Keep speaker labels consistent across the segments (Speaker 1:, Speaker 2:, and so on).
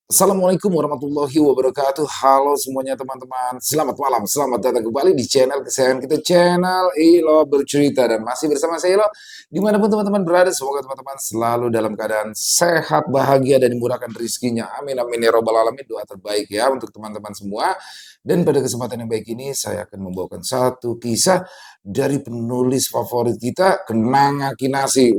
Speaker 1: Assalamualaikum warahmatullahi wabarakatuh. Halo semuanya teman-teman. Selamat malam. Selamat datang kembali di channel kesayangan kita, channel Ilo Bercerita. Dan masih bersama saya Ilo. Dimanapun teman-teman berada, semoga teman-teman selalu dalam keadaan sehat, bahagia, dan dimurahkan rezekinya. Amin, amin, ya robbal alamin. Doa terbaik ya untuk teman-teman semua. Dan pada kesempatan yang baik ini, saya akan membawakan satu kisah dari penulis favorit kita, Kenanga Kinasi.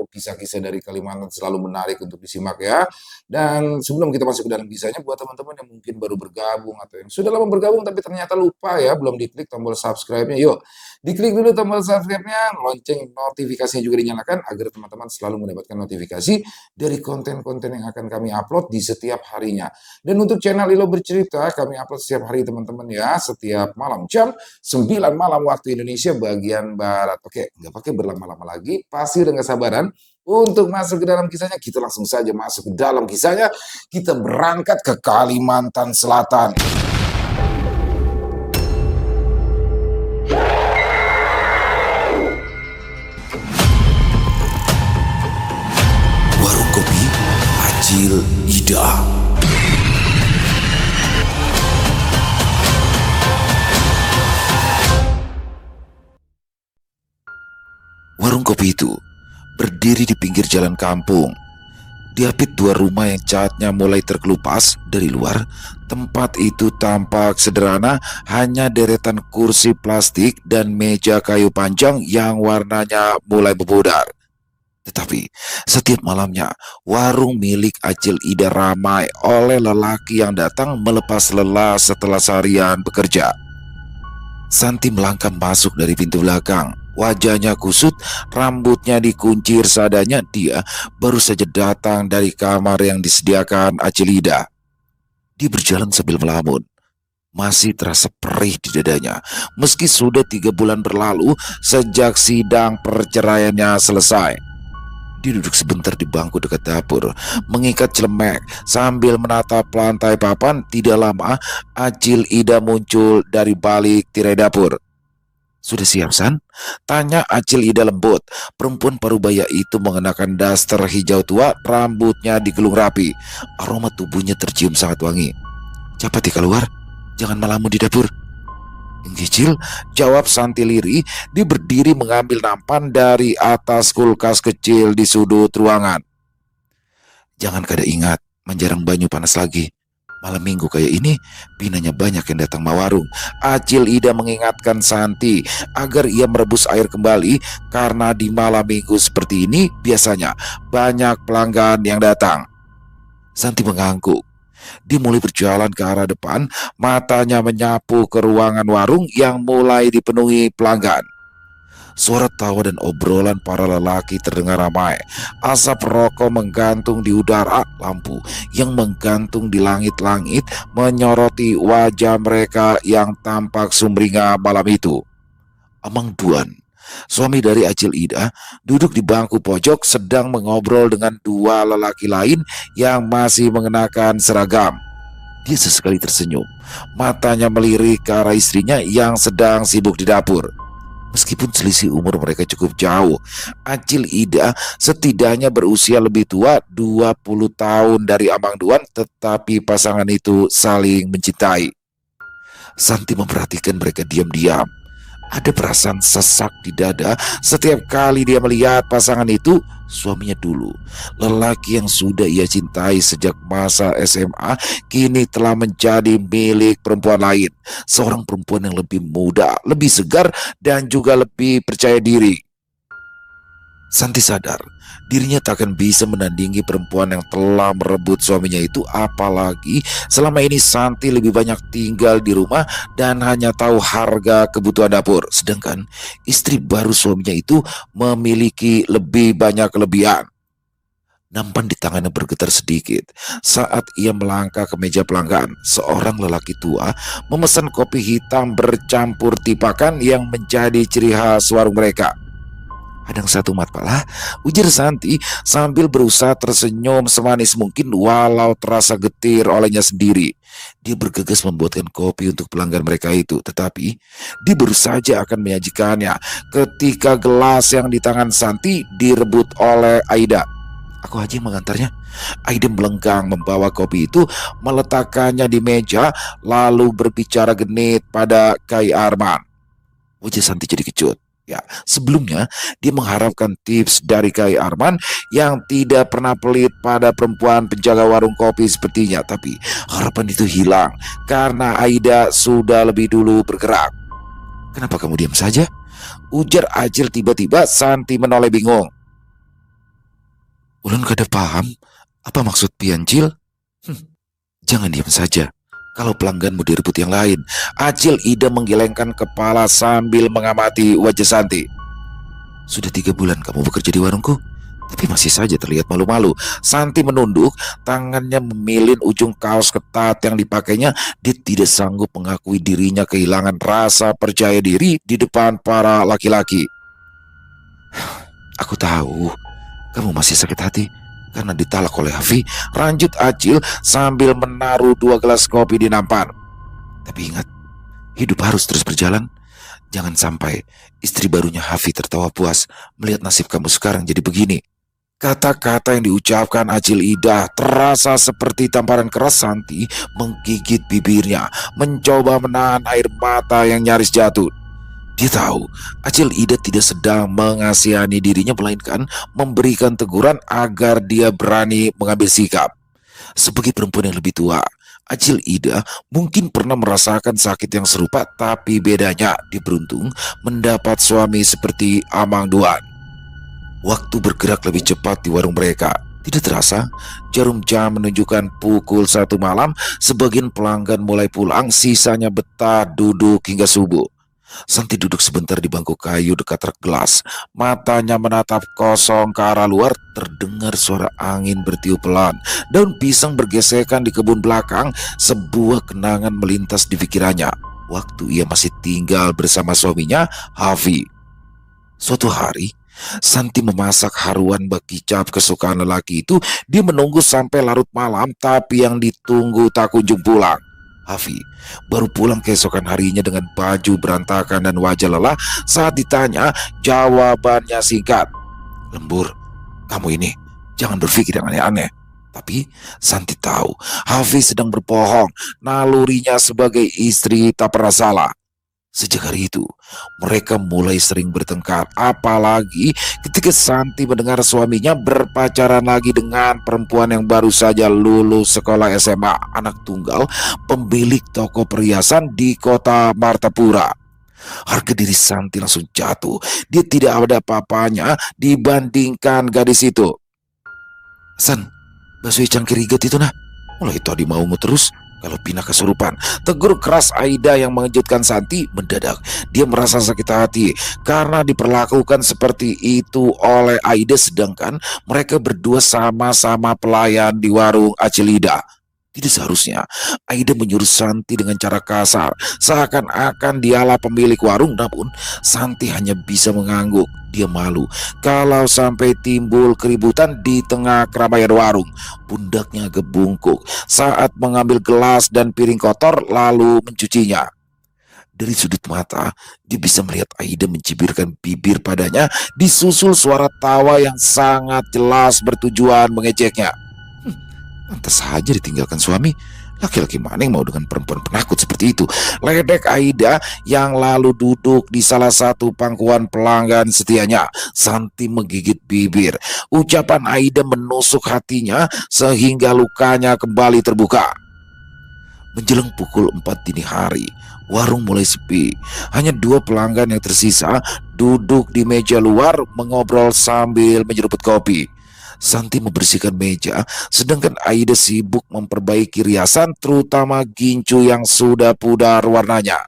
Speaker 1: Kisah-kisah dari Kalimantan selalu menarik untuk disimak ya. Dan sebelum kita masuk ke dalam kisahnya, buat teman-teman yang mungkin baru bergabung atau yang sudah lama bergabung tapi ternyata lupa ya, belum diklik tombol subscribe-nya, yuk diklik dulu tombol subscribe-nya, lonceng notifikasinya juga dinyalakan agar teman-teman selalu mendapatkan notifikasi dari konten-konten yang akan kami upload di setiap harinya. Dan untuk channel Ilo Bercerita, kami upload setiap hari teman-teman ya, setiap malam jam 9 malam waktu Indonesia bagian Barat. Oke, nggak pakai berlama-lama lagi, pasti udah nggak sabaran untuk masuk ke dalam kisahnya. Kita langsung saja masuk ke dalam kisahnya. Kita berangkat ke Kalimantan Selatan. Warung kopi Acil Ida. Warung kopi itu berdiri di pinggir jalan kampung. Diapit dua rumah yang catnya mulai terkelupas dari luar. Tempat itu tampak sederhana, hanya deretan kursi plastik dan meja kayu panjang yang warnanya mulai membudar. Tetapi setiap malamnya, warung milik Acil Ida ramai oleh lelaki yang datang melepas lelah setelah seharian bekerja. Santi melangkah masuk dari pintu belakang. Wajahnya kusut, rambutnya dikuncir seadanya. Dia baru saja datang dari kamar yang disediakan Acil Ida. Dia berjalan sambil melamun. Masih terasa perih di dadanya, meski sudah 3 bulan berlalu sejak sidang perceraiannya selesai. Dia duduk sebentar di bangku dekat dapur, mengikat celemek sambil menatap lantai papan. Tidak lama, Acil Ida muncul dari balik tirai dapur. "Sudah siap, San?" tanya Acil Ida lembut. Perempuan parubaya itu mengenakan daster hijau tua, rambutnya digulung rapi. Aroma tubuhnya tercium sangat wangi. "Cepat keluar, jangan malamu di dapur." "Cicil," jawab Santi lirih. Dia berdiri mengambil nampan dari atas kulkas kecil di sudut ruangan. "Jangan kada ingat menjarang banyu panas lagi. Malam minggu kayak ini, pinanya banyak yang datang mawarung." Acil Ida mengingatkan Santi agar ia merebus air kembali, karena di malam minggu seperti ini biasanya banyak pelanggan yang datang. Santi mengangguk. Dia mulai berjalan ke arah depan, matanya menyapu ke ruangan warung yang mulai dipenuhi pelanggan. Suara tawa dan obrolan para lelaki terdengar ramai. Asap rokok menggantung di udara, lampu yang menggantung di langit-langit menyoroti wajah mereka yang tampak sumringah malam itu. Amang Duan, suami dari Acil Ida, duduk di bangku pojok sedang mengobrol dengan dua lelaki lain yang masih mengenakan seragam. Dia sesekali tersenyum, matanya melirik ke arah istrinya yang sedang sibuk di dapur. Meskipun selisih umur mereka cukup jauh, Acil Ida setidaknya berusia lebih tua 20 tahun dari Amang Duan, tetapi pasangan itu saling mencintai. Santi memperhatikan mereka diam-diam. Ada perasaan sesak di dada setiap kali dia melihat pasangan itu, suaminya dulu. Lelaki yang sudah ia cintai sejak masa SMA kini telah menjadi milik perempuan lain. Seorang perempuan yang lebih muda, lebih segar, dan juga lebih percaya diri. Santi sadar dirinya takkan bisa menandingi perempuan yang telah merebut suaminya itu, apalagi selama ini Santi lebih banyak tinggal di rumah dan hanya tahu harga kebutuhan dapur, sedangkan istri baru suaminya itu memiliki lebih banyak kelebihan. Nampan di tangannya bergetar sedikit saat ia melangkah ke meja pelanggan. Seorang lelaki tua memesan kopi hitam bercampur tipakan yang menjadi ciri khas warung mereka. "Kadang satu mat pala," ujar Santi sambil berusaha tersenyum semanis mungkin walau terasa getir olehnya sendiri. Dia bergegas membuatkan kopi untuk pelanggan mereka itu, tetapi dia baru saja akan menyajikannya ketika gelas yang di tangan Santi direbut oleh Aida. Aku aja yang mengantarnya. Aida melenggang membawa kopi itu, meletakkannya di meja, lalu berbicara genit pada Kai Arman. Wajah Santi jadi kecut. Ya, sebelumnya dia mengharapkan tips dari Kai Arman yang tidak pernah pelit pada perempuan penjaga warung kopi sepertinya. Tapi harapan itu hilang karena Aida sudah lebih dulu bergerak. "Kenapa kamu diam saja?" ujar Acil tiba-tiba. Santi menoleh bingung. "Ulun kada paham apa maksud pian, Cil?" "Jangan diam saja. Kalau pelangganmu direbut yang lain." Acil Ida menggelengkan kepala sambil mengamati wajah Santi. "Sudah 3 bulan kamu bekerja di warungku, tapi masih saja terlihat malu-malu." Santi menunduk, tangannya memilin ujung kaos ketat yang dipakainya. Dia tidak sanggup mengakui dirinya kehilangan rasa percaya diri di depan para laki-laki. "Aku tahu kamu masih sakit hati karena ditalak oleh Hafi," lanjut Acil sambil menaruh 2 gelas kopi di nampan. "Tapi ingat, hidup harus terus berjalan. Jangan sampai istri barunya Hafi tertawa puas melihat nasib kamu sekarang jadi begini." Kata-kata yang diucapkan Acil Ida terasa seperti tamparan keras. Santi menggigit bibirnya, mencoba menahan air mata yang nyaris jatuh. Dia tahu Acil Ida tidak sedang mengasihani dirinya, melainkan memberikan teguran agar dia berani mengambil sikap. Sebagai perempuan yang lebih tua, Acil Ida mungkin pernah merasakan sakit yang serupa, tapi bedanya dia beruntung mendapat suami seperti Amang Duan. Waktu bergerak lebih cepat di warung mereka. Tidak terasa, jarum jam menunjukkan pukul 1 malam. Sebagian pelanggan mulai pulang, sisanya betah duduk hingga subuh. Santi duduk sebentar di bangku kayu dekat rak gelas. Matanya menatap kosong ke arah luar. Terdengar suara angin bertiup pelan. Daun pisang bergesekan di kebun belakang. Sebuah kenangan melintas di pikirannya. Waktu ia masih tinggal bersama suaminya, Hafi. Suatu hari, Santi memasak haruan bak kicap kesukaan lelaki itu. Dia menunggu sampai larut malam, tapi yang ditunggu tak kunjung pulang. Hafi baru pulang keesokan harinya dengan baju berantakan dan wajah lelah. Saat ditanya, jawabannya singkat. "Lembur, kamu ini jangan berpikir yang aneh-aneh." Tapi Santi tahu Hafi sedang berbohong. Nalurinya sebagai istri tak pernah salah. Sejak hari itu, mereka mulai sering bertengkar, apalagi ketika Santi mendengar suaminya berpacaran lagi dengan perempuan yang baru saja lulus sekolah SMA, anak tunggal, pemilik toko perhiasan di kota Martapura. Harga diri Santi langsung jatuh. Dia tidak ada apa-apanya dibandingkan gadis itu. "San, bakso cangkir igat itu nah, mulai tadi mau terus. Kalau pindah kesurupan," tegur keras Aida yang mengejutkan Santi. Mendadak dia merasa sakit hati karena diperlakukan seperti itu oleh Aida, sedangkan mereka berdua sama-sama pelayan di warung Acilida. Tidak seharusnya Aida menyuruh Santi dengan cara kasar, seakan-akan dialah pemilik warung. Namun Santi hanya bisa mengangguk. Dia malu kalau sampai timbul keributan di tengah keramaian warung. Pundaknya gebungkuk saat mengambil gelas dan piring kotor lalu mencucinya. Dari sudut mata, dia bisa melihat Aida mencibirkan bibir padanya, disusul suara tawa yang sangat jelas bertujuan mengejeknya. Pantas saja ditinggalkan suami. Laki-laki mana yang mau dengan perempuan penakut seperti itu? Ledek Aida yang lalu duduk di salah satu pangkuan pelanggan setianya. Santi menggigit bibir. Ucapan Aida menusuk hatinya sehingga lukanya kembali terbuka. Menjelang pukul 4 dini hari, warung mulai sepi. Hanya 2 pelanggan yang tersisa duduk di meja luar mengobrol sambil menyeruput kopi. Santi membersihkan meja, sedangkan Aida sibuk memperbaiki riasan, terutama gincu yang sudah pudar warnanya.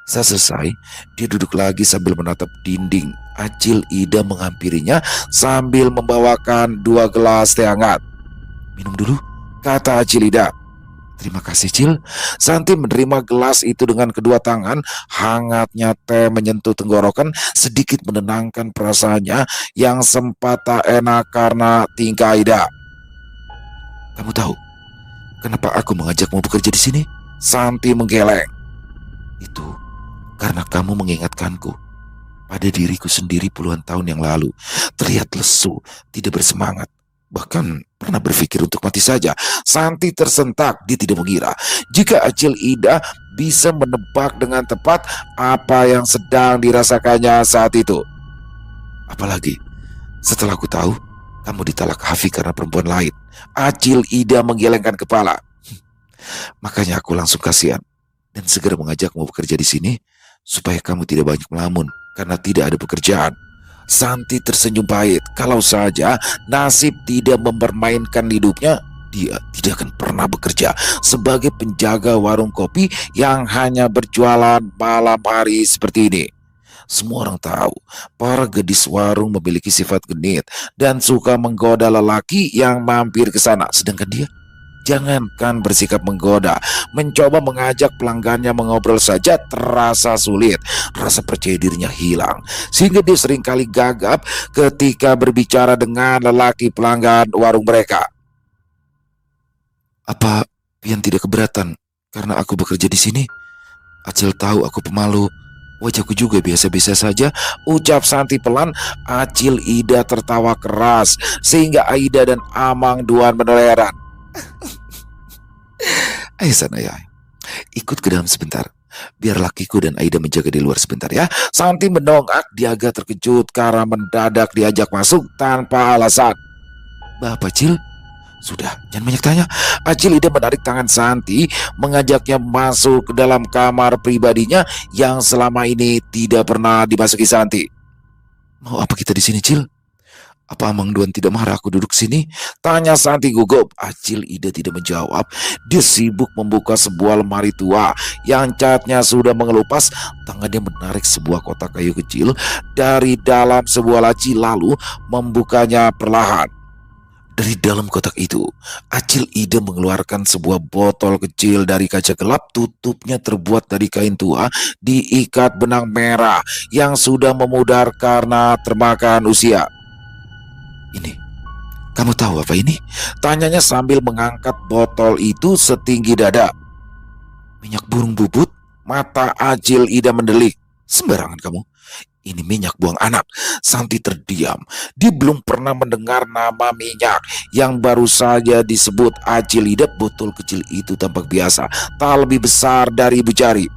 Speaker 1: Saat selesai, dia duduk lagi sambil menatap dinding. Acil Ida menghampirinya sambil membawakan 2 gelas teh hangat. "Minum dulu," kata Acil Ida. "Terima kasih, Cil." Santi menerima gelas itu dengan kedua tangan. Hangatnya teh menyentuh tenggorokan, sedikit menenangkan perasaannya yang sempat tak enak karena tingkah Aida. "Kamu tahu kenapa aku mengajakmu bekerja di sini?" Santi menggeleng. "Itu karena kamu mengingatkanku pada diriku sendiri puluhan tahun yang lalu. Terlihat lesu, tidak bersemangat. Bahkan pernah berpikir untuk mati saja. Santi tersentak, dia tidak mengira jika Acil Ida bisa menebak dengan tepat apa yang sedang dirasakannya saat itu. Apalagi setelah aku tahu kamu ditalak Hafi karena perempuan lain. Acil Ida menggelengkan kepala. Makanya aku langsung kasihan dan segera mengajakmu bekerja di sini supaya kamu tidak banyak melamun karena tidak ada pekerjaan. Santi tersenyum pahit. Kalau saja nasib tidak mempermainkan hidupnya, dia tidak akan pernah bekerja sebagai penjaga warung kopi yang hanya berjualan malam hari seperti ini. Semua orang tahu para gadis warung memiliki sifat genit dan suka menggoda lelaki yang mampir ke sana, sedangkan dia jangankan bersikap menggoda, mencoba mengajak pelanggannya mengobrol saja terasa sulit. Rasa percaya dirinya hilang, sehingga dia seringkali gagap ketika berbicara dengan lelaki pelanggan warung mereka. Apa Pian tidak keberatan karena aku bekerja di sini? Acil tahu aku pemalu. Wajahku juga biasa-biasa saja, ucap Santi pelan. Acil Ida tertawa keras, sehingga Aida dan Amang Duan menelerang. Ayo sana ya, ikut ke dalam sebentar. Biar lakiku dan Aida menjaga di luar sebentar ya. Santi mendongak, dia agak terkejut karena mendadak diajak masuk tanpa alasan. Bapak Cil, sudah, jangan banyak tanya. Acil Ida menarik tangan Santi, mengajaknya masuk ke dalam kamar pribadinya yang selama ini tidak pernah dimasuki Santi. Mau apa kita di sini, Cil? Apa Amang Duan tidak marah aku duduk sini? Tanya Santi gugup. Acil Ida tidak menjawab. Dia sibuk membuka sebuah lemari tua yang catnya sudah mengelupas. Tangannya menarik sebuah kotak kayu kecil dari dalam sebuah laci lalu membukanya perlahan. Dari dalam kotak itu, Acil Ida mengeluarkan sebuah botol kecil dari kaca gelap. Tutupnya terbuat dari kain tua diikat benang merah yang sudah memudar karena termakan usia. Ini, kamu tahu apa ini? Tanyanya sambil mengangkat botol itu setinggi dada. Minyak burung bubut. Mata Acil Ida mendelik. Sembarangan kamu. Ini minyak buang anak. Santi terdiam. Dia belum pernah mendengar nama minyak yang baru saja disebut Acil Ida. Botol kecil itu tampak biasa, tak lebih besar dari ibu jari.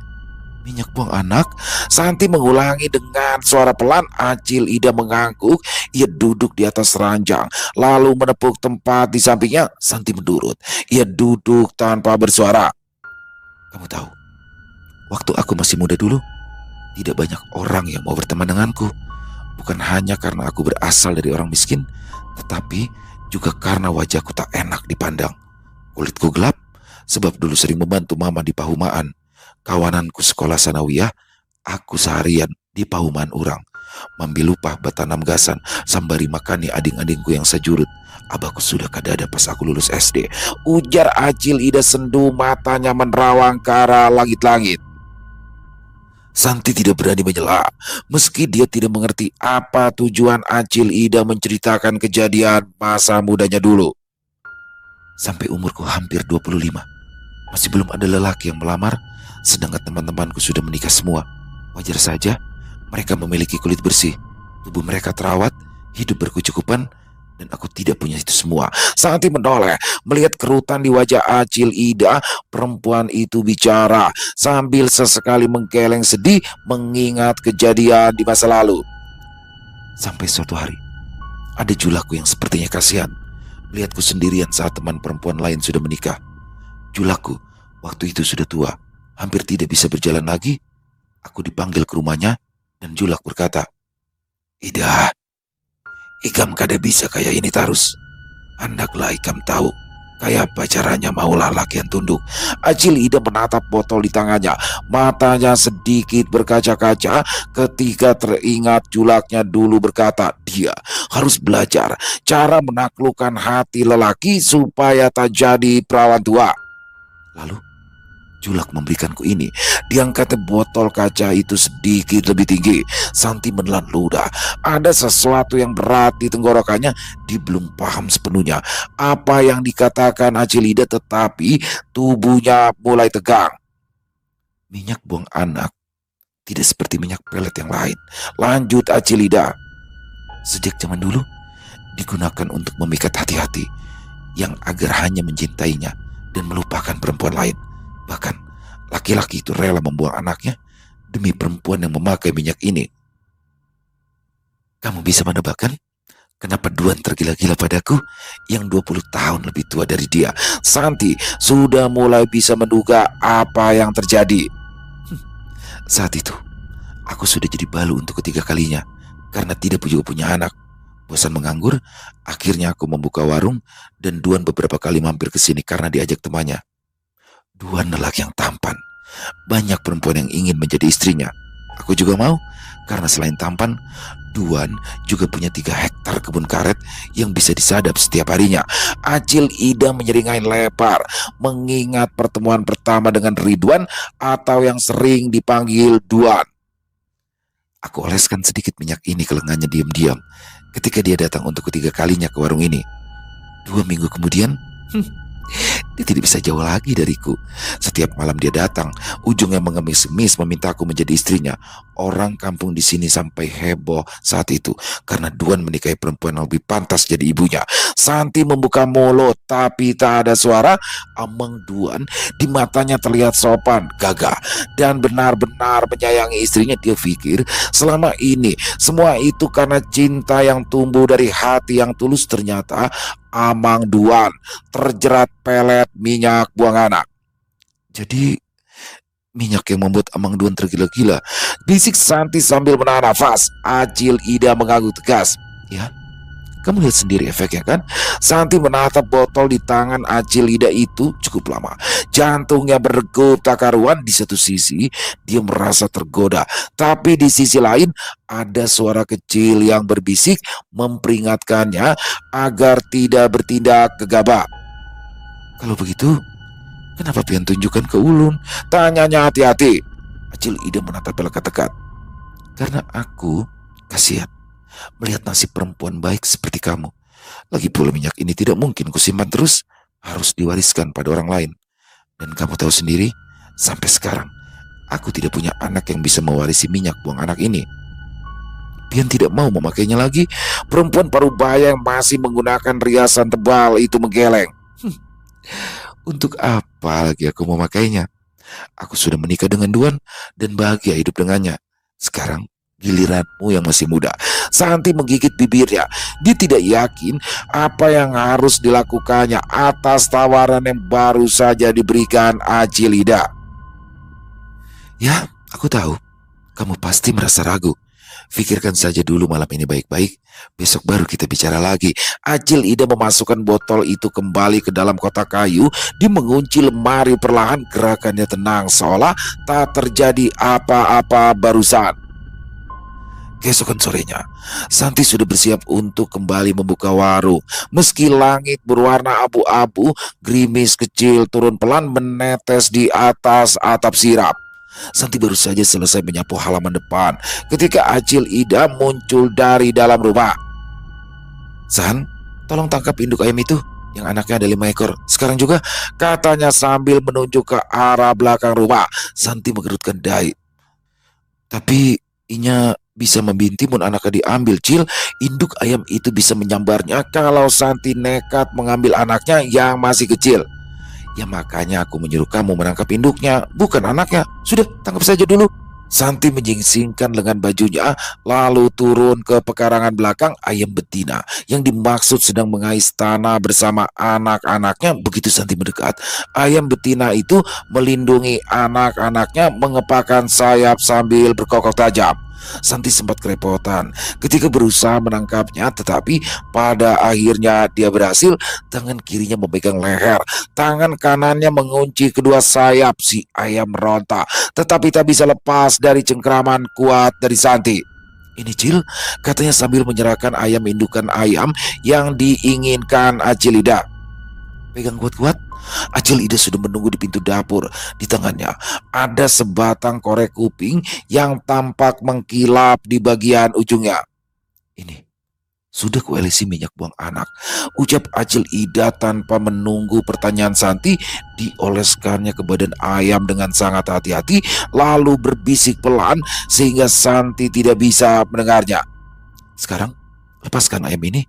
Speaker 1: Minyak buang anak? Santi mengulangi dengan suara pelan. Acil Ida mengangguk. Ia duduk di atas ranjang, lalu menepuk tempat di sampingnya. Santi menurut. Ia duduk tanpa bersuara. Kamu tahu, waktu aku masih muda dulu, tidak banyak orang yang mau berteman denganku. Bukan hanya karena aku berasal dari orang miskin, tetapi juga karena wajahku tak enak dipandang. Kulitku gelap, sebab dulu sering membantu mama di pahumaan. Kawananku sekolah sanawiyah, aku seharian di pahumaan orang. Mambil upah batanam gasan, sambari makani ading-adingku yang sejurut. Abahku sudah kadada pas aku lulus SD. Ujar Acil Ida sendu, matanya menerawang ke arah langit-langit. Santi tidak berani menyela, meski dia tidak mengerti apa tujuan Acil Ida menceritakan kejadian masa mudanya dulu. Sampai umurku hampir 25, masih belum ada lelaki yang melamar, sedangkan teman-temanku sudah menikah semua. Wajar saja, mereka memiliki kulit bersih, tubuh mereka terawat, hidup berkecukupan, dan aku tidak punya itu semua. Santi menoleh, melihat kerutan di wajah Acil Ida. Perempuan itu bicara sambil sesekali menggeleng sedih mengingat kejadian di masa lalu. Sampai suatu hari, ada julaku yang sepertinya kasihan melihatku sendirian saat teman perempuan lain sudah menikah. Julaku waktu itu sudah tua, hampir tidak bisa berjalan lagi. Aku dipanggil ke rumahnya dan Julak berkata, Ida, ikam kada bisa kayak ini terus. Andaklah ikam tahu kayak apa caranya maulah laki yang tunduk. Acil Ida menatap botol di tangannya. Matanya sedikit berkaca-kaca ketika teringat Julaknya dulu berkata dia harus belajar cara menaklukkan hati lelaki supaya tak jadi perawan tua. Lalu Julak memberikanku ini. Diangkatnya botol kaca itu sedikit lebih tinggi. Santi menelan ludah. Ada sesuatu yang berat di tenggorokannya. Dia belum paham sepenuhnya apa yang dikatakan Acil Ida, tetapi tubuhnya mulai tegang. Minyak buang anak tidak seperti minyak pelet yang lain, lanjut Acil Ida. Sejak zaman dulu, digunakan untuk memikat hati-hati yang agar hanya mencintainya dan melupakan perempuan lain. Bahkan laki-laki itu rela membuang anaknya demi perempuan yang memakai minyak ini. Kamu bisa menebakkan kenapa Duan tergila-gila padaku yang 20 tahun lebih tua dari dia? Santi sudah mulai bisa menduga apa yang terjadi. Saat itu, aku sudah jadi balu untuk ketiga kalinya karena tidak juga punya anak. Bosan menganggur, akhirnya aku membuka warung dan Duan beberapa kali mampir ke sini karena diajak temannya. Duan lelaki yang tampan. Banyak perempuan yang ingin menjadi istrinya. Aku juga mau, karena selain tampan, Duan juga punya 3 hektar kebun karet yang bisa disadap setiap harinya. Acil Ida menyeringai lebar mengingat pertemuan pertama dengan Ridwan atau yang sering dipanggil Duan. Aku oleskan sedikit minyak ini ke lengannya diam-diam ketika dia datang untuk ketiga kalinya ke warung ini. 2 minggu kemudian, dia tidak bisa jauh lagi dariku. Setiap malam dia datang, ujungnya mengemis-emis meminta aku menjadi istrinya. Orang kampung di sini sampai heboh saat itu karena Duan menikahi perempuan yang lebih pantas jadi ibunya. Santi membuka mulut tapi tak ada suara. Amang Duan di matanya terlihat sopan, gagah, dan benar-benar menyayangi istrinya. Dia pikir selama ini semua itu karena cinta yang tumbuh dari hati yang tulus. Ternyata Amang Duan terjerat pelet minyak buang anak. Jadi minyak yang membuat Amang Duan tergila-gila, bisik Santi sambil menahan nafas. Acil Ida mengangguk tegas. Ya, kamu lihat sendiri efeknya kan? Santi menatap botol di tangan Acil Ida itu cukup lama. Jantungnya berdegup tak karuan. Di satu sisi dia merasa tergoda, tapi di sisi lain ada suara kecil yang berbisik memperingatkannya agar tidak bertindak gegabah. Kalau begitu, kenapa pian tunjukkan ke ulun? Tanyanya hati-hati. Acil Ida menatap lekat-lekat. Karena aku kasihan melihat nasib perempuan baik seperti kamu. Lagi pula minyak ini tidak mungkin kusimpan terus, harus diwariskan pada orang lain. Dan kamu tahu sendiri, sampai sekarang aku tidak punya anak yang bisa mewarisi minyak buang anak ini. Pian tidak mau memakainya lagi. Perempuan parubaya yang masih menggunakan riasan tebal itu menggeleng. Untuk apa lagi aku memakainya? Aku sudah menikah dengan Duan dan bahagia hidup dengannya. Sekarang giliranmu yang masih muda. Santi menggigit bibirnya. Dia tidak yakin apa yang harus dilakukannya atas tawaran yang baru saja diberikan Acil Ida. Ya, aku tahu. Kamu pasti merasa ragu. Pikirkan saja dulu malam ini baik-baik. Besok baru kita bicara lagi. Acil Ida memasukkan botol itu kembali ke dalam kotak kayu. Dia mengunci lemari perlahan. Gerakannya tenang seolah tak terjadi apa-apa barusan. Keesokan sorenya, Santi sudah bersiap untuk kembali membuka warung. Meski langit berwarna abu-abu, gerimis kecil turun pelan menetes di atas atap sirap. Santi baru saja selesai menyapu halaman depan ketika Acil Ida muncul dari dalam rumah. San, tolong tangkap induk ayam itu yang anaknya ada 5 ekor. Sekarang juga, katanya sambil menunjuk ke arah belakang rumah. Santi mengerutkan dahi. Tapi inya bisa membinti mun anaknya diambil, Cil. Induk ayam itu bisa menyambarnya kalau Santi nekat mengambil anaknya yang masih kecil. Ya makanya aku menyuruh kamu menangkap induknya, bukan anaknya. Sudah, tangkap saja dulu. Santi menyingsingkan lengan bajunya, lalu turun ke pekarangan belakang. Ayam betina yang dimaksud sedang mengais tanah bersama anak-anaknya. Begitu Santi mendekat, ayam betina itu melindungi anak-anaknya, mengepakkan sayap sambil berkokok tajam. Santi sempat kerepotan ketika berusaha menangkapnya, tetapi pada akhirnya dia berhasil. Tangan kirinya memegang leher, tangan kanannya mengunci kedua sayap. Si ayam meronta, tetapi tak bisa lepas dari cengkraman kuat dari Santi. Ini Cil, katanya sambil menyerahkan ayam indukan ayam yang diinginkan Acil Ida. Pegang kuat-kuat. Acil Ida sudah menunggu di pintu dapur. Di tangannya ada sebatang korek kuping yang tampak mengkilap di bagian ujungnya. Ini sudah kuelesi minyak buang anak, ucap Acil Ida tanpa menunggu pertanyaan Santi. Dioleskannya ke badan ayam dengan sangat hati-hati, lalu berbisik pelan sehingga Santi tidak bisa mendengarnya. Sekarang lepaskan ayam ini,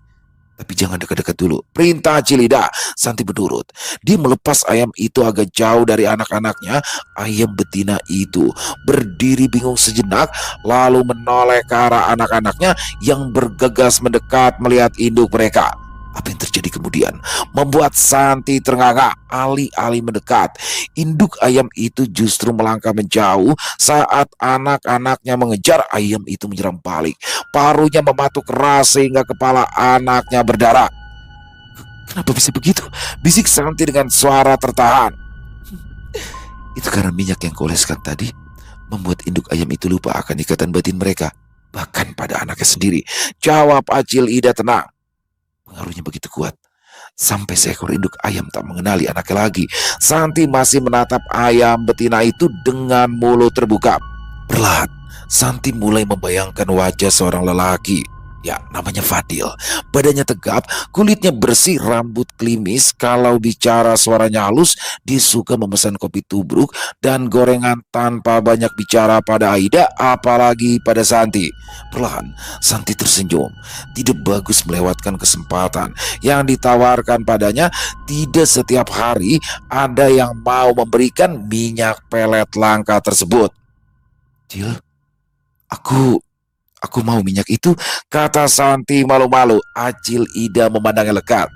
Speaker 1: Tapi jangan dekat-dekat dulu, perintah Cilida. Santi menurut. Dia melepas ayam itu agak jauh dari anak-anaknya. Ayam betina itu berdiri bingung sejenak, lalu menoleh ke arah anak-anaknya yang bergegas mendekat melihat induk mereka. Apa yang terjadi kemudian membuat Santi ternganga. Alih-alih mendekat, induk ayam itu justru melangkah menjauh. Saat anak-anaknya mengejar, ayam itu menyerang balik. Paruhnya mematuk keras sehingga kepala anaknya berdarah. Kenapa bisa begitu? Bisik Santi dengan suara tertahan. Itu karena minyak yang kuoleskan tadi membuat induk ayam itu lupa akan ikatan batin mereka, bahkan pada anaknya sendiri. Jawab Acil Ida tenang. Pengaruhnya begitu kuat sampai seekor induk ayam tak mengenali anaknya lagi. Santi masih menatap ayam betina itu dengan mulut terbuka. Perlahan Santi mulai membayangkan wajah seorang lelaki. Ya, namanya Fadil. Badannya tegap, kulitnya bersih, rambut klimis. Kalau bicara suaranya halus. Dia suka memesan kopi tubruk dan gorengan tanpa banyak bicara pada Aida, apalagi pada Santi. Perlahan Santi tersenyum. Tidak bagus melewatkan kesempatan yang ditawarkan padanya. Tidak setiap hari ada yang mau memberikan minyak pelet langka tersebut. Cil, Aku mau minyak itu, kata Santi malu-malu. Acil Ida memandangnya lekat.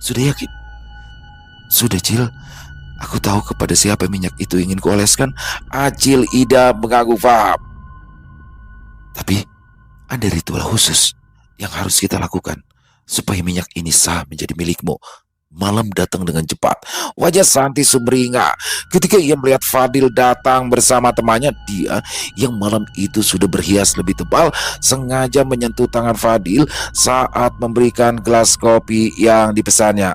Speaker 1: Sudah yakin? Sudah, Cil. Aku tahu kepada siapa minyak itu ingin kuoleskan. Acil Ida mengaku paham. Tapi ada ritual khusus yang harus kita lakukan supaya minyak ini sah menjadi milikmu. Malam datang dengan cepat. Wajah Santi sumringah ketika ia melihat Fadil datang bersama temannya. Dia yang malam itu sudah berhias lebih tebal sengaja menyentuh tangan Fadil saat memberikan gelas kopi yang dipesannya.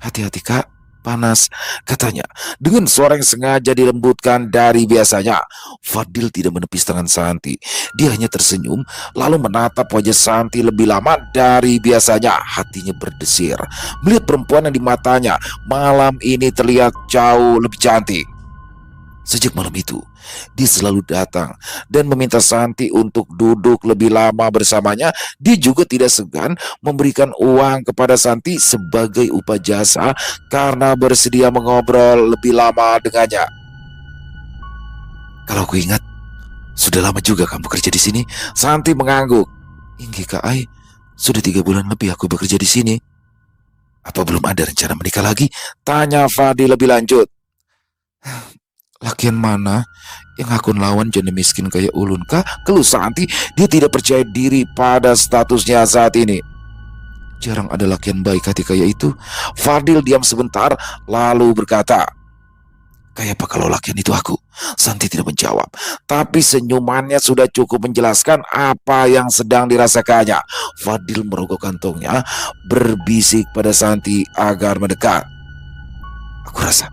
Speaker 1: Hati-hati kak, panas, katanya dengan suara yang sengaja dilembutkan dari biasanya. Fadil tidak menepis tangan Santi. Dia hanya tersenyum lalu menatap wajah Santi lebih lama dari biasanya. Hatinya berdesir melihat perempuan yang di matanya malam ini terlihat jauh lebih cantik. Sejak malam itu, dia selalu datang dan meminta Santi untuk duduk lebih lama bersamanya. Dia juga tidak segan memberikan uang kepada Santi sebagai upah jasa karena bersedia mengobrol lebih lama dengannya. Kalau aku ingat, sudah lama juga kamu kerja di sini. Santi mengangguk. Inggi Kak Ai, sudah 3 bulan lebih aku bekerja di sini. Apa belum ada rencana menikah lagi? Tanya Fadil lebih lanjut. Lakian mana yang akun lawan jadi miskin kayak ulun kah? Keluh Santi. Dia tidak percaya diri pada statusnya saat ini. Jarang ada lakian baik hati kayak itu. Fadil diam sebentar lalu berkata, kayak apa kalau lakian itu aku? Santi tidak menjawab, tapi senyumannya sudah cukup menjelaskan apa yang sedang dirasakannya. Fadil merogoh kantongnya, berbisik pada Santi agar mendekat. Aku rasa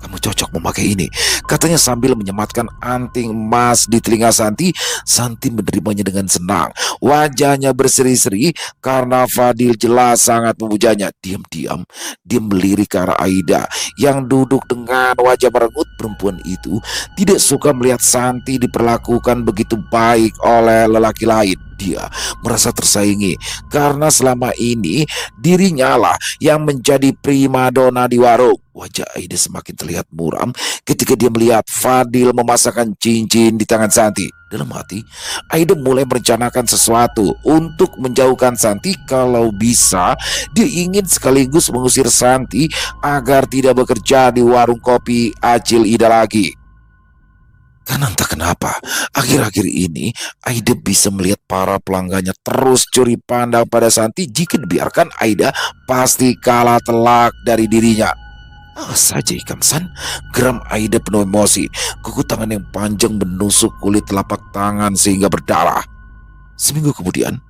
Speaker 1: kamu cocok memakai ini, katanya sambil menyematkan anting emas di telinga Santi. Santi menerimanya dengan senang. Wajahnya berseri-seri karena Fadil jelas sangat memujanya. Diam-diam dia melirik ke arah Aida yang duduk dengan wajah merengut. Perempuan itu tidak suka melihat Santi diperlakukan begitu baik oleh lelaki lain. Dia merasa tersaingi karena selama ini dirinya lah yang menjadi primadona di warung. Wajah Aida semakin terlihat muram ketika dia melihat Fadil memasangkan cincin di tangan Santi. Dalam hati, Aida mulai merencanakan sesuatu untuk menjauhkan Santi. Kalau bisa, dia ingin sekaligus mengusir Santi agar tidak bekerja di warung kopi Acil Ida lagi. Karena entah kenapa, akhir-akhir ini Aida bisa melihat para pelanggannya terus curi pandang pada Santi. Jika dibiarkan, Aida pasti kalah telak dari dirinya. Saja Ikam San, geram Aida penuh emosi. Kuku tangan yang panjang menusuk kulit telapak tangan sehingga berdarah. Seminggu kemudian,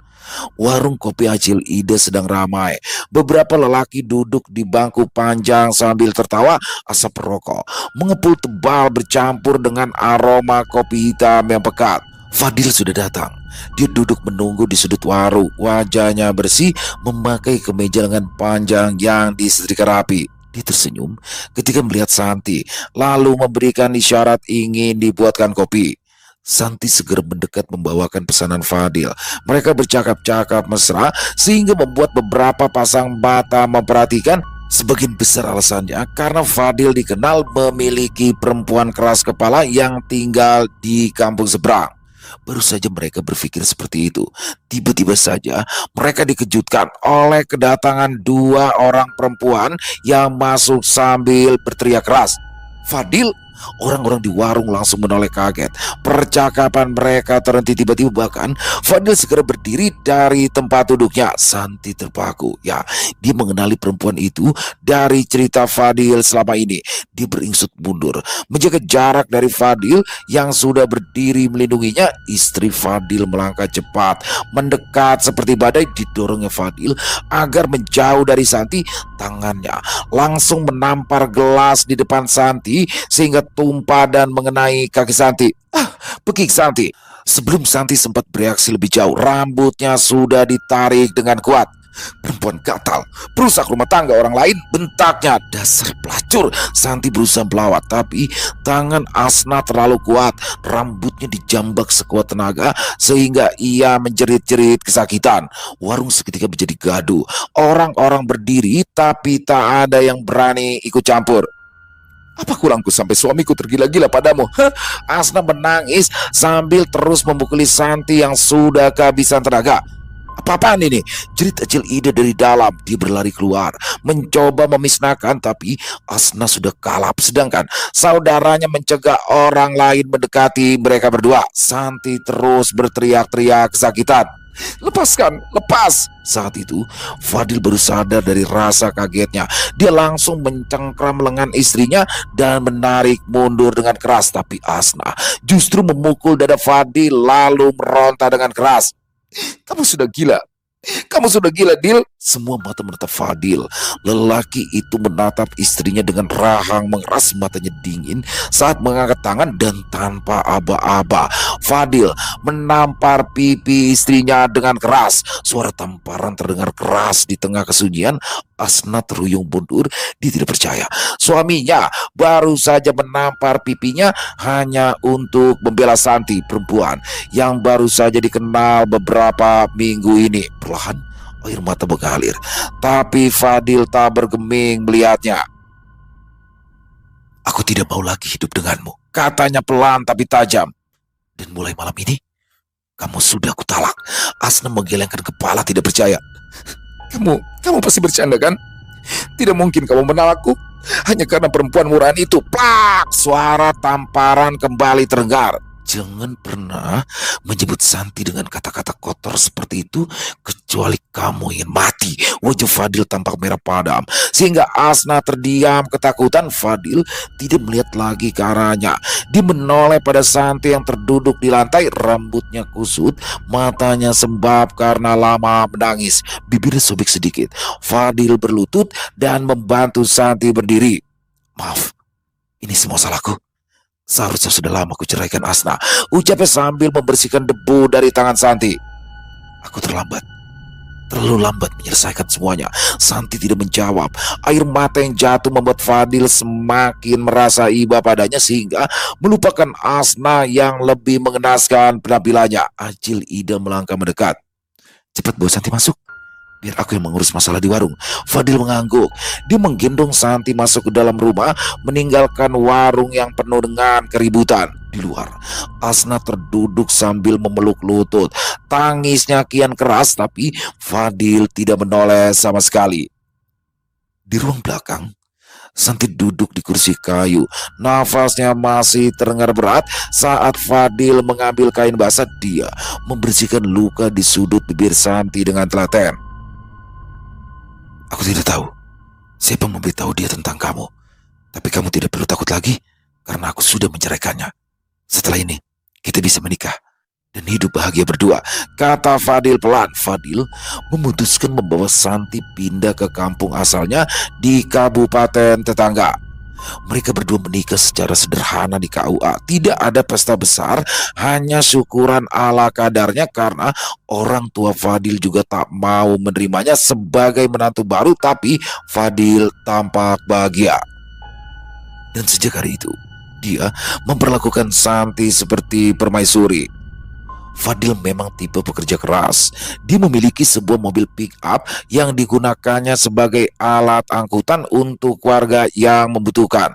Speaker 1: warung kopi Acil Ida sedang ramai. Beberapa lelaki duduk di bangku panjang sambil tertawa. Asap rokok mengepul tebal bercampur dengan aroma kopi hitam yang pekat. Fadil sudah datang. Dia duduk menunggu di sudut warung. Wajahnya bersih, memakai kemeja lengan panjang yang disetrika rapi. Dia tersenyum ketika melihat Santi, lalu memberikan isyarat ingin dibuatkan kopi. Santi segera mendekat membawakan pesanan Fadil. Mereka bercakap-cakap mesra sehingga membuat beberapa pasang mata memperhatikan. Sebagian besar alasannya karena Fadil dikenal memiliki perempuan keras kepala yang tinggal di kampung seberang. Baru saja mereka berpikir seperti itu, tiba-tiba saja mereka dikejutkan oleh kedatangan dua orang perempuan yang masuk sambil berteriak keras. Fadil! Orang-orang di warung langsung menoleh kaget. Percakapan mereka terhenti tiba-tiba, bahkan Fadil segera berdiri dari tempat duduknya. Santi terpaku. Ya, dia mengenali perempuan itu dari cerita Fadil selama ini. Dia beringsut mundur, menjaga jarak dari Fadil yang sudah berdiri melindunginya. Istri Fadil melangkah cepat, mendekat seperti badai. Didorongnya Fadil agar menjauh dari Santi. Tangannya langsung menampar gelas di depan Santi sehingga tumpah dan mengenai kaki Santi. Pekik Santi. Sebelum Santi sempat bereaksi lebih jauh, rambutnya sudah ditarik dengan kuat. Perempuan gatal, perusak rumah tangga orang lain, bentaknya. Dasar pelacur. Santi berusaha melawan, tapi tangan Asna terlalu kuat. Rambutnya dijambak sekuat tenaga sehingga ia menjerit-jerit kesakitan. Warung seketika menjadi gaduh. Orang-orang berdiri tapi tak ada yang berani ikut campur. Apa kurangku sampai suamiku tergila-gila padamu? Asna menangis sambil terus memukuli Santi yang sudah kehabisan tenaga. Apa-apaan ini? Jerit kecil Ida dari dalam. Dia berlari keluar, mencoba memisnahkan, tapi Asna sudah kalap. Sedangkan saudaranya mencegah orang lain mendekati mereka berdua. Santi terus berteriak-teriak kesakitan. Lepaskan, lepas. Saat itu Fadil baru sadar dari rasa kagetnya. Dia langsung mencengkram lengan istrinya dan menarik mundur dengan keras. Tapi Asna justru memukul dada Fadil lalu meronta dengan keras. Kamu sudah gila. Kamu sudah gila, Dil. Semua mata menatap Fadil. Lelaki itu menatap istrinya dengan rahang mengeras, matanya dingin saat mengangkat tangan dan tanpa aba-aba. Fadil menampar pipi istrinya dengan keras. Suara tamparan terdengar keras di tengah kesunyian. Asna terhuyung mundur. Dia tidak percaya. Suaminya baru saja menampar pipinya hanya untuk membela Santi, perempuan yang baru saja dikenal beberapa minggu ini. Perlahan air mata mengalir, tapi Fadil tak bergeming melihatnya. Aku tidak mau lagi hidup denganmu, katanya pelan tapi tajam. Dan mulai malam ini, kamu sudah kutalak. Asna menggelengkan kepala tidak percaya. Kamu pasti bercanda kan? Tidak mungkin kamu menalakku hanya karena perempuan murahan itu. Plak! Suara tamparan kembali terdengar. Jangan pernah menyebut Santi dengan kata-kata kotor seperti itu kecuali kamu ingin mati. Wajah Fadil tampak merah padam sehingga Asna terdiam ketakutan. Fadil tidak melihat lagi ke arahnya. Dia menoleh pada Santi yang terduduk di lantai. Rambutnya kusut, matanya sembab karena lama menangis. Bibirnya sobek sedikit. Fadil berlutut dan membantu Santi berdiri. Maaf, ini semua salahku. Seharusnya sudah lama ku ceraikan Asna, ucapnya sambil membersihkan debu dari tangan Santi. Aku terlalu lambat menyelesaikan semuanya. Santi tidak menjawab. Air mata yang jatuh membuat Fadil semakin merasa iba padanya sehingga melupakan Asna yang lebih mengenaskan penampilannya. Acil Ida melangkah mendekat. Cepat bawa Santi masuk, biar aku yang mengurus masalah di warung. Fadil mengangguk. Dia menggendong Santi masuk ke dalam rumah, meninggalkan warung yang penuh dengan keributan. Di luar, Asna terduduk sambil memeluk lutut. Tangisnya kian keras, tapi Fadil tidak menoleh sama sekali. Di ruang belakang, Santi duduk di kursi kayu. Nafasnya masih terdengar berat saat Fadil mengambil kain basah. Dia membersihkan luka di sudut bibir Santi dengan telaten. Aku tidak tahu siapa memberitahu dia tentang kamu. Tapi kamu tidak perlu takut lagi karena aku sudah menceraikannya. Setelah ini kita bisa menikah dan hidup bahagia berdua, kata Fadil pelan. Fadil memutuskan membawa Santi pindah ke kampung asalnya di kabupaten tetangga. Mereka berdua menikah secara sederhana di KUA. Tidak ada pesta besar, hanya syukuran ala kadarnya karena orang tua Fadil juga tak mau menerimanya sebagai menantu baru. Tapi Fadil tampak bahagia. Dan sejak hari itu, Dia memperlakukan Santi seperti permaisuri. Fadil memang tipe pekerja keras. Dia memiliki sebuah mobil pick-up yang digunakannya sebagai alat angkutan untuk warga yang membutuhkan.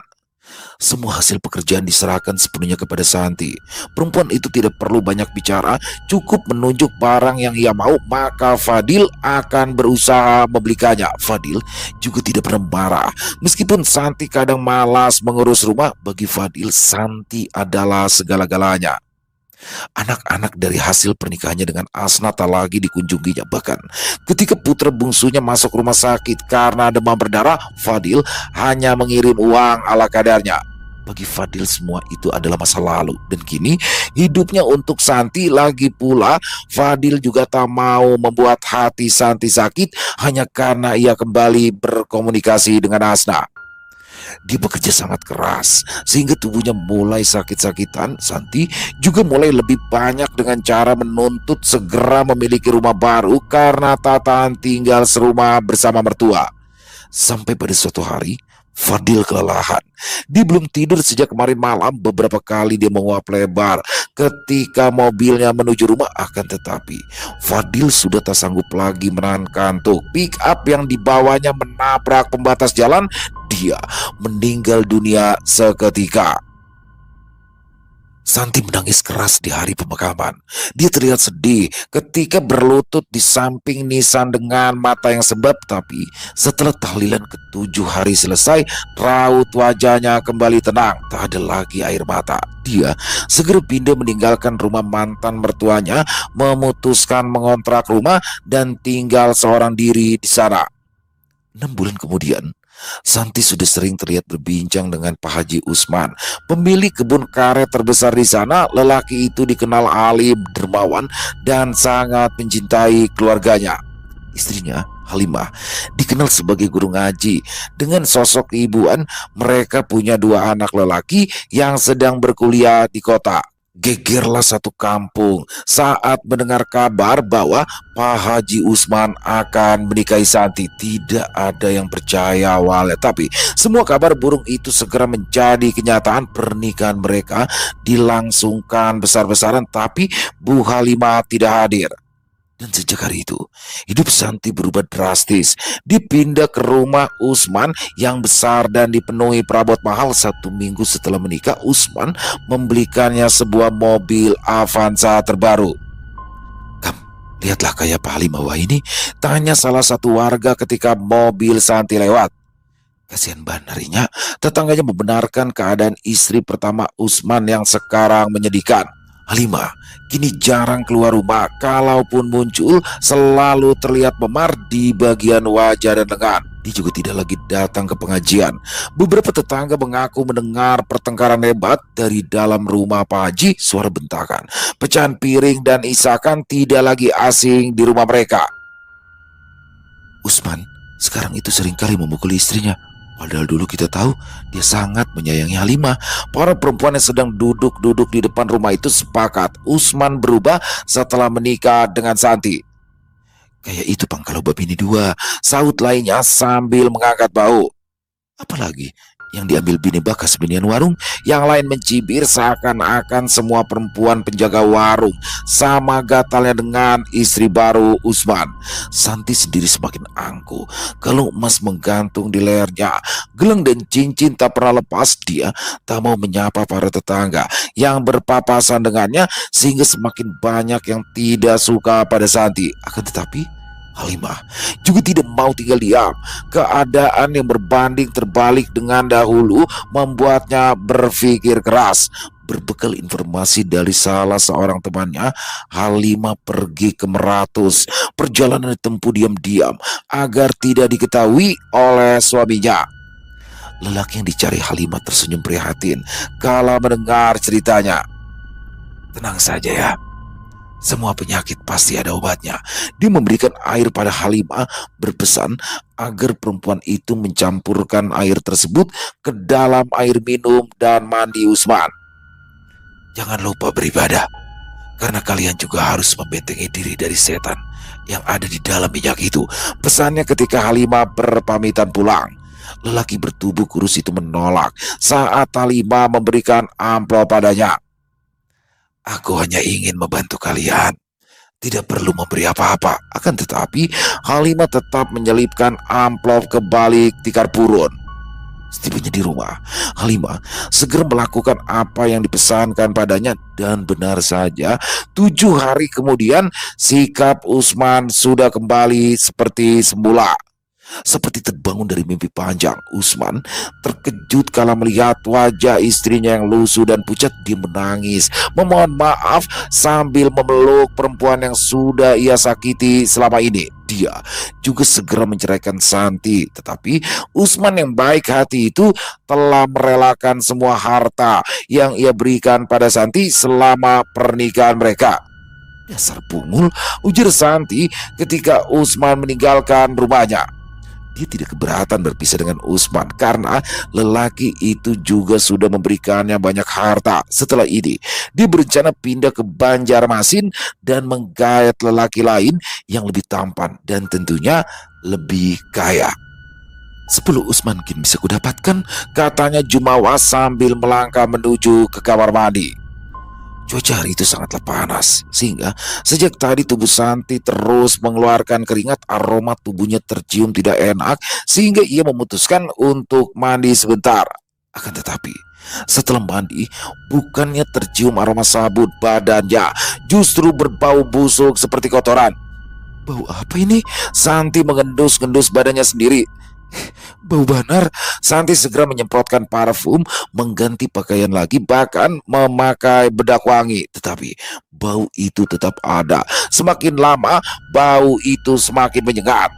Speaker 1: Semua hasil pekerjaan diserahkan sepenuhnya kepada Santi. Perempuan itu tidak perlu banyak bicara, cukup menunjuk barang yang ia mau, maka Fadil akan berusaha membelikannya. Fadil juga tidak pernah marah. Meskipun Santi kadang malas mengurus rumah, bagi Fadil Santi adalah segala-galanya. Anak-anak dari hasil pernikahannya dengan Asna tak lagi dikunjunginya. Bahkan ketika putra bungsunya masuk rumah sakit karena demam berdarah, Fadil hanya mengirim uang ala kadarnya. Bagi Fadil semua itu adalah masa lalu, dan kini hidupnya untuk Santi. Lagi pula Fadil juga tak mau membuat hati Santi sakit hanya karena ia kembali berkomunikasi dengan Asna. Dia bekerja sangat keras sehingga tubuhnya mulai sakit-sakitan. Santi juga mulai lebih banyak dengan cara menuntut segera memiliki rumah baru karena tak tahan tinggal serumah bersama mertua. Sampai pada suatu hari Fadil kelelahan. Dia belum tidur sejak kemarin malam. Beberapa kali dia menguap lebar ketika mobilnya menuju rumah. Akan tetapi Fadil sudah tak sanggup lagi menahan kantuk. Pick up yang dibawanya menabrak pembatas jalan. Dia meninggal dunia seketika. Santi menangis keras di hari pemakaman. Dia terlihat sedih ketika berlutut di samping nisan dengan mata yang sembab. Tapi setelah tahlilan ke-7 hari selesai, raut wajahnya kembali tenang. Tak ada lagi air mata. Dia segera pindah meninggalkan rumah mantan mertuanya, memutuskan mengontrak rumah dan tinggal seorang diri di sana. 6 bulan kemudian, Santi sudah sering terlihat berbincang dengan Pak Haji Usman, pemilik kebun karet terbesar di sana. Lelaki itu dikenal alim, dermawan, dan sangat mencintai keluarganya. Istrinya, Halimah, dikenal sebagai guru ngaji. Dengan sosok keibuan, mereka punya 2 anak lelaki yang sedang berkuliah di kota. Gegerlah satu kampung saat mendengar kabar bahwa Pak Haji Usman akan menikahi Santi. Tidak ada yang percaya awalnya, tapi semua kabar burung itu segera menjadi kenyataan. Pernikahan mereka dilangsungkan besar-besaran, tapi Bu Halimah tidak hadir. Dan sejak hari itu, hidup Santi berubah drastis. Dipindah ke rumah Usman yang besar dan dipenuhi perabot mahal. 1 minggu setelah menikah, Usman membelikannya sebuah mobil Avanza terbaru. "Kam, lihatlah kayak Pak Halimah ini," tanya salah satu warga ketika mobil Santi lewat. Kasihan banarinya, tetangganya membenarkan keadaan istri pertama Usman yang sekarang menyedihkan. Halimah kini jarang keluar rumah. Kalaupun muncul, selalu terlihat memar di bagian wajah dan lengan. Dia juga tidak lagi datang ke pengajian. Beberapa tetangga mengaku mendengar pertengkaran hebat dari dalam rumah Pak Haji. Suara bentakan, pecahan piring, dan isakan tidak lagi asing di rumah mereka. Usman sekarang itu seringkali memukul istrinya. Padahal dulu kita tahu dia sangat menyayangi Halimah. Para perempuan yang sedang duduk-duduk di depan rumah itu sepakat Usman berubah setelah menikah dengan Santi. "Kayak itu pangkal bab ini 2," saut lainnya sambil mengangkat bau. "Apalagi yang diambil bini Bakas binian warung." Yang lain mencibir seakan-akan semua perempuan penjaga warung sama gatalnya dengan istri baru Usman. Santi sendiri semakin angkuh. Kalung emas menggantung di lehernya, gelang dan cincin tak pernah lepas. Dia tak mau menyapa para tetangga yang berpapasan dengannya, sehingga semakin banyak yang tidak suka pada Santi. Akan tetapi Halimah juga tidak mau tinggal diam. Keadaan yang berbanding terbalik dengan dahulu membuatnya berpikir keras. Berbekal informasi dari salah seorang temannya, Halimah pergi ke Meratus. Perjalanan ditempuh diam-diam agar tidak diketahui oleh suaminya. Lelaki yang dicari Halimah tersenyum prihatin kala mendengar ceritanya. "Tenang saja ya, semua penyakit pasti ada obatnya." Dia memberikan air pada Halimah, berpesan agar perempuan itu mencampurkan air tersebut ke dalam air minum dan mandi Usman. "Jangan lupa beribadah, karena kalian juga harus membentengi diri dari setan yang ada di dalam minyak itu," pesannya ketika Halimah berpamitan pulang. Lelaki bertubuh kurus itu menolak saat Halimah memberikan amplop padanya. Aku hanya ingin membantu kalian, tidak perlu memberi apa-apa. Akan tetapi Halimah tetap menyelipkan amplop ke balik tikar purun. Setibanya di rumah, Halimah segera melakukan apa yang dipesankan padanya, dan benar saja 7 hari kemudian sikap Usman sudah kembali seperti semula. Seperti terbangun dari mimpi panjang, Usman terkejut kala melihat wajah istrinya yang lusuh dan pucat. Dia menangis, memohon maaf sambil memeluk perempuan yang sudah ia sakiti selama ini. Dia juga segera menceraikan Santi, tetapi Usman yang baik hati itu telah merelakan semua harta yang ia berikan pada Santi selama pernikahan mereka. Dasar bungul, ujar Santi ketika Usman meninggalkan rumahnya. Dia tidak keberatan berpisah dengan Usman karena lelaki itu juga sudah memberikannya banyak harta. Setelah ini, dia berencana pindah ke Banjarmasin dan menggait lelaki lain yang lebih tampan dan tentunya lebih kaya. 10 Usman kini bisa kudapatkan, katanya Jumawa sambil melangkah menuju ke kamar mandi. Cuaca hari itu sangatlah panas, sehingga sejak tadi tubuh Santi terus mengeluarkan keringat. Aroma tubuhnya tercium tidak enak, sehingga ia memutuskan untuk mandi sebentar. Akan tetapi, setelah mandi, bukannya tercium aroma sabun, badannya justru berbau busuk seperti kotoran. Bau apa ini? Santi mengendus-endus badannya sendiri. Bau banar. Santi segera menyemprotkan parfum, mengganti pakaian lagi, bahkan memakai bedak wangi. Tetapi bau itu tetap ada. Semakin lama bau itu semakin menyengat.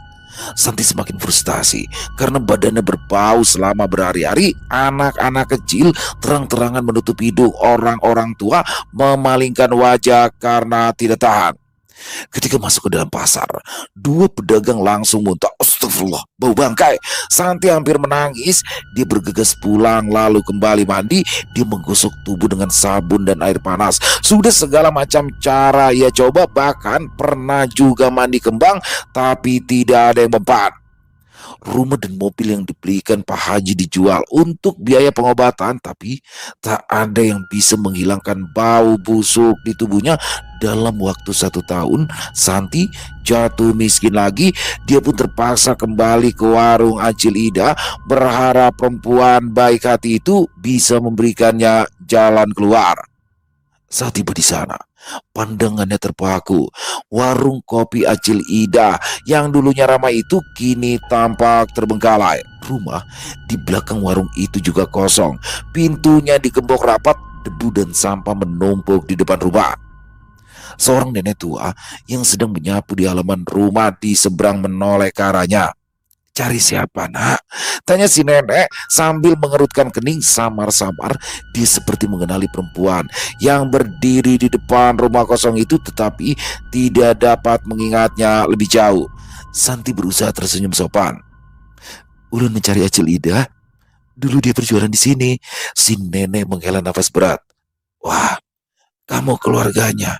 Speaker 1: Santi semakin frustasi karena badannya berbau selama berhari-hari. Anak-anak kecil terang-terangan menutup hidung, orang-orang tua memalingkan wajah karena tidak tahan. Ketika masuk ke dalam pasar, 2 pedagang langsung muntah. Astagfirullah, bau bangkai. Santi hampir menangis. Dia bergegas pulang lalu kembali mandi. Dia menggosok tubuh dengan sabun dan air panas. Sudah segala macam cara ia coba, bahkan pernah juga mandi kembang, tapi tidak ada yang mempan. Rumah dan mobil yang dibelikan Pak Haji dijual untuk biaya pengobatan, tapi tak ada yang bisa menghilangkan bau busuk di tubuhnya. Dalam waktu 1 tahun, Santi jatuh miskin lagi. Dia pun terpaksa kembali ke warung Acil Ida, berharap perempuan baik hati itu bisa memberikannya jalan keluar. Saat tiba di sana, pandangannya terpaku. Warung kopi Acil Ida yang dulunya ramai itu kini tampak terbengkalai. Rumah di belakang warung itu juga kosong. Pintunya digembok rapat, debu dan sampah menumpuk di depan rumah. Seorang nenek tua yang sedang menyapu di halaman rumah di seberang menoleh ke arahnya. Cari siapa, nak? Tanya si nenek sambil mengerutkan kening. Samar-samar dia seperti mengenali perempuan yang berdiri di depan rumah kosong itu, tetapi tidak dapat mengingatnya lebih jauh. Santi berusaha tersenyum sopan. Ulun mencari Acil Ida. Dulu dia berjualan di sini. Si nenek menghela nafas berat. Wah, kamu keluarganya.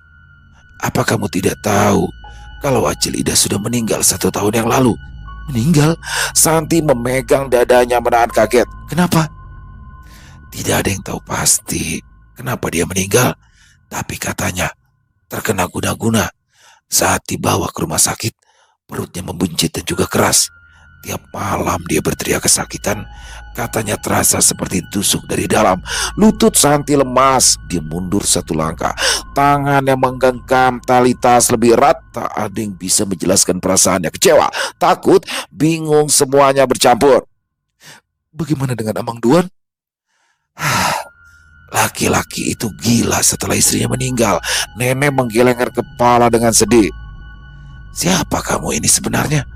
Speaker 1: Apa kamu tidak tahu kalau Acil Ida sudah meninggal 1 tahun yang lalu? Meninggal? Santi memegang dadanya menahan kaget. Kenapa? Tidak ada yang tahu pasti kenapa dia meninggal. Tapi katanya terkena guna-guna. Saat dibawa ke rumah sakit, perutnya membuncit dan juga keras. Tiap malam dia berteriak kesakitan. Katanya terasa seperti tusuk dari dalam. Lutut Santi lemas. Dia mundur 1 langkah. Tangannya menggenggam tali tas lebih erat. Tak ada yang bisa menjelaskan perasaannya. Kecewa, takut, bingung, semuanya bercampur. Bagaimana dengan Amang Duan? Laki-laki itu gila setelah istrinya meninggal. Nenek menggelengkan kepala dengan sedih. Siapa kamu ini sebenarnya?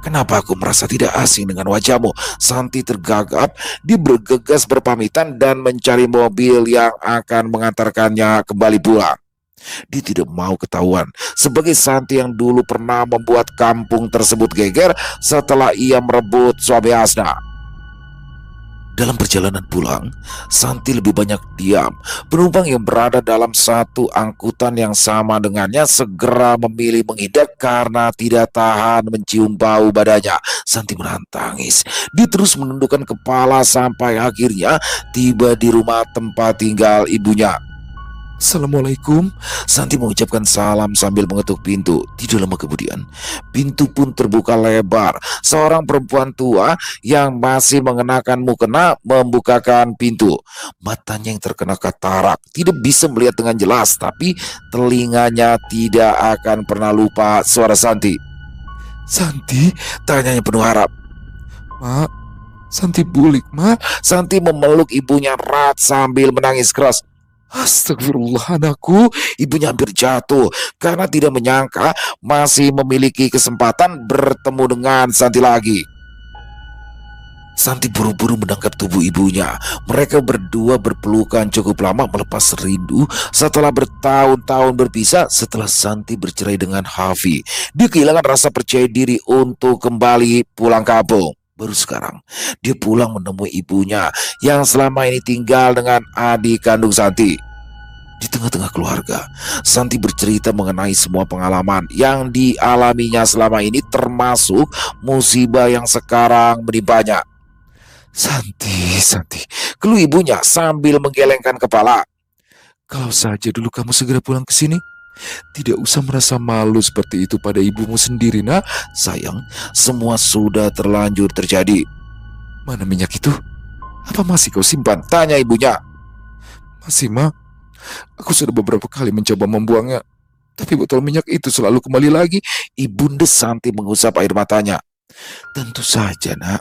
Speaker 1: Kenapa aku merasa tidak asing dengan wajahmu? Santi tergagap. Dia bergegas berpamitan dan mencari mobil yang akan mengantarkannya kembali pulang. Dia tidak mau ketahuan sebagai Santi yang dulu pernah membuat kampung tersebut geger setelah ia merebut suami Hasna. Dalam perjalanan pulang, Santi lebih banyak diam. Penumpang yang berada dalam satu angkutan yang sama dengannya segera memilih menghindar karena tidak tahan mencium bau badannya. Santi menahan tangis. Dia terus menundukkan kepala sampai akhirnya tiba di rumah tempat tinggal ibunya. Assalamualaikum. Santi mengucapkan salam sambil mengetuk pintu. Tidak lama kemudian, pintu pun terbuka lebar. Seorang perempuan tua yang masih mengenakan mukena membukakan pintu. Matanya yang terkena katarak tidak bisa melihat dengan jelas, tapi telinganya tidak akan pernah lupa suara Santi. Santi, tanyanya penuh harap. Mak, Santi bulik, Mak. Santi memeluk ibunya erat sambil menangis keras. Astagfirullah anakku, ibunya hampir jatuh karena tidak menyangka masih memiliki kesempatan bertemu dengan Santi lagi. Santi buru-buru menangkap tubuh ibunya. Mereka berdua berpelukan cukup lama melepas rindu setelah bertahun-tahun berpisah setelah Santi bercerai dengan Hafi. Dia kehilangan rasa percaya diri untuk kembali pulang kampung. Baru sekarang, dia pulang menemui ibunya yang selama ini tinggal dengan adik kandung Santi. Di tengah-tengah keluarga, Santi bercerita mengenai semua pengalaman yang dialaminya selama ini termasuk musibah yang sekarang menimpanya. Santi, keluh ibunya sambil menggelengkan kepala. Kalau saja dulu kamu segera pulang ke sini, tidak usah merasa malu seperti itu pada ibumu sendiri, nak. Sayang, semua sudah terlanjur terjadi. Mana minyak itu? Apa masih kau simpan? Tanya ibunya. Masih, Ma. Aku sudah beberapa kali mencoba membuangnya, tapi botol minyak itu selalu kembali lagi. Ibunda Santi mengusap air matanya. Tentu saja, nak.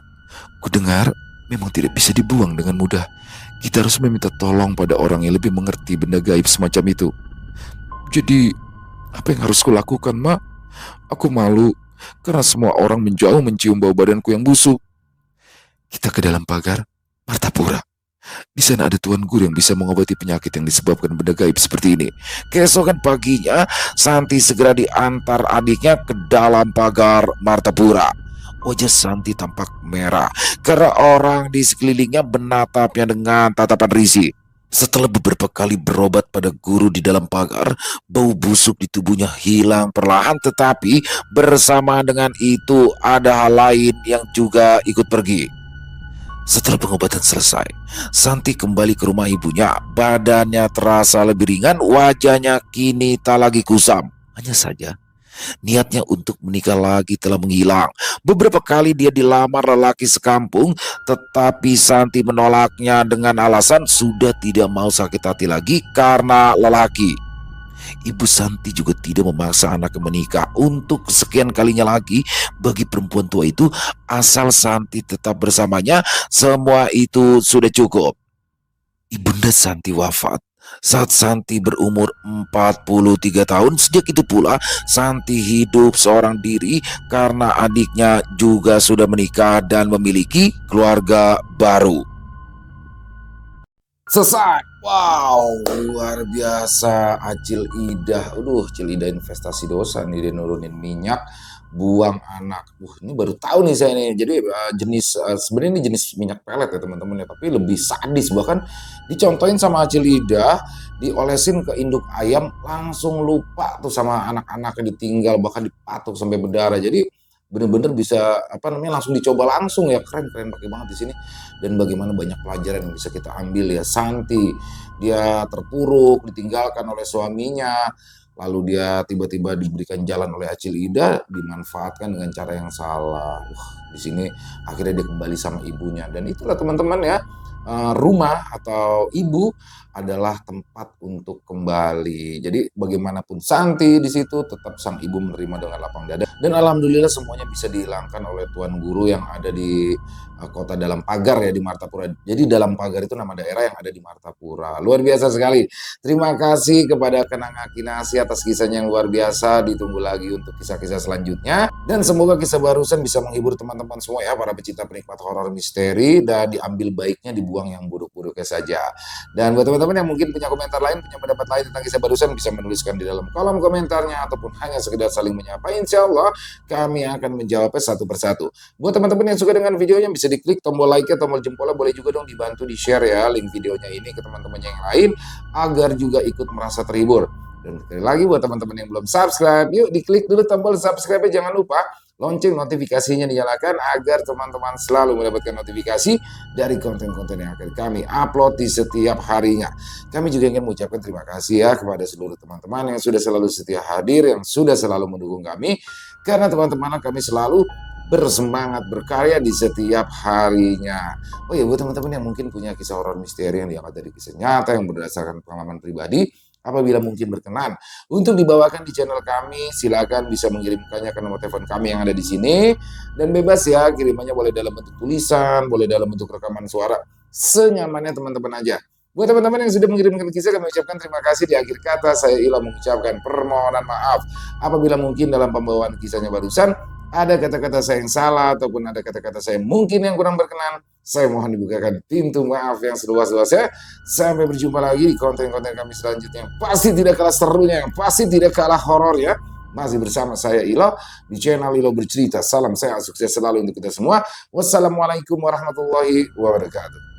Speaker 1: Kudengar memang tidak bisa dibuang dengan mudah. Kita harus meminta tolong pada orang yang lebih mengerti benda gaib semacam itu. Jadi, apa yang harus kulakukan, Mak? Aku malu karena semua orang menjauh mencium bau badanku yang busuk. Kita ke dalam pagar Martapura. Di sana ada tuan guru yang bisa mengobati penyakit yang disebabkan benda gaib seperti ini. Keesokan paginya, Santi segera diantar adiknya ke dalam pagar Martapura. Wajah Santi tampak merah karena orang di sekelilingnya menatapnya dengan tatapan risih. Setelah beberapa kali berobat pada guru di dalam pagar, bau busuk di tubuhnya hilang perlahan, tetapi bersama dengan itu ada hal lain yang juga ikut pergi. Setelah pengobatan selesai, Santi kembali ke rumah ibunya. Badannya terasa lebih ringan, wajahnya kini tak lagi kusam. Hanya saja, niatnya untuk menikah lagi telah menghilang. Beberapa kali dia dilamar lelaki sekampung, tetapi Santi menolaknya dengan alasan sudah tidak mau sakit hati lagi karena lelaki. Ibu Santi juga tidak memaksa anaknya menikah untuk kesekian kalinya lagi. Bagi perempuan tua itu, asal Santi tetap bersamanya, semua itu sudah cukup. Ibunda Santi wafat saat Santi berumur 43 tahun. Sejak itu pula Santi hidup seorang diri karena adiknya juga sudah menikah dan memiliki keluarga baru. Selesai. Wow, luar biasa. Acil Ida. Acil Ida investasi dosa nih, dia nurunin minyak, buang anak. Ini baru tahu nih saya nih. Jadi sebenarnya ini jenis minyak pelet ya teman-teman ya, tapi lebih sadis. Bahkan dicontohin sama Acil Ida, diolesin ke induk ayam, langsung lupa tuh sama anak-anaknya, ditinggal, bahkan dipatuk sampai berdarah. Jadi bener-bener bisa langsung dicoba langsung ya. Keren pakai banget di sini. Dan bagaimana banyak pelajaran yang bisa kita ambil ya. Santi, dia terpuruk, ditinggalkan oleh suaminya, lalu dia tiba-tiba diberikan jalan oleh Acil Ida, dimanfaatkan dengan cara yang salah. Di sini akhirnya dia kembali sama ibunya. Dan itulah teman-teman ya, rumah atau ibu adalah tempat untuk kembali. Jadi bagaimanapun Santi di situ tetap sang ibu menerima dengan lapang dada. Dan alhamdulillah semuanya bisa dihilangkan oleh tuan guru yang ada di kota dalam pagar ya, di Martapura. Jadi dalam pagar itu nama daerah yang ada di Martapura. Luar biasa sekali. Terima kasih kepada Kenang Akinasi atas kisahnya yang luar biasa. Ditunggu lagi untuk kisah-kisah selanjutnya. Dan semoga kisah barusan bisa menghibur teman-teman semua ya, para pecinta penikmat horor misteri, dan diambil baiknya, dibuang yang buruk-buruk. oke-oke saja. Dan buat teman-teman yang mungkin punya komentar lain, punya pendapat lain tentang kisah barusan, bisa menuliskan di dalam kolom komentarnya ataupun hanya sekedar saling menyapa. Insya Allah kami akan menjawabnya satu persatu. Buat teman-teman yang suka dengan videonya, bisa diklik tombol like-nya, tombol jempolnya, boleh juga dong dibantu di-share ya link videonya ini ke teman-teman yang lain agar juga ikut merasa terhibur. Dan sekali lagi buat teman-teman yang belum subscribe, yuk diklik dulu tombol subscribe-nya, jangan lupa lonceng notifikasinya dinyalakan agar teman-teman selalu mendapatkan notifikasi dari konten-konten yang akan kami upload di setiap harinya. Kami juga ingin mengucapkan terima kasih ya kepada seluruh teman-teman yang sudah selalu setia hadir, yang sudah selalu mendukung kami, karena teman-teman kami selalu bersemangat berkarya di setiap harinya. Oh ya, buat teman-teman yang mungkin punya kisah horor misteri yang diangkat dari kisah nyata yang berdasarkan pengalaman pribadi, apabila mungkin berkenan untuk dibawakan di channel kami, silakan bisa mengirimkannya ke nomor telepon kami yang ada di sini, dan bebas ya, kirimannya boleh dalam bentuk tulisan, boleh dalam bentuk rekaman suara, senyamannya teman-teman aja. Buat teman-teman yang sudah mengirimkan kisah, kami ucapkan terima kasih. Di akhir kata saya Ila mengucapkan permohonan maaf apabila mungkin dalam pembawaan kisahnya barusan ada kata-kata saya yang salah ataupun ada kata-kata saya mungkin yang kurang berkenan. Saya mohon dibukakan pintu maaf yang seluas-luasnya. Sampai berjumpa lagi di konten-konten kami selanjutnya. Pasti tidak kalah serunya, yang pasti tidak kalah horornya. Masih bersama saya Ilo di channel Ilo Bercerita. Salam sehat, sukses selalu untuk kita semua. Wassalamualaikum warahmatullahi wabarakatuh.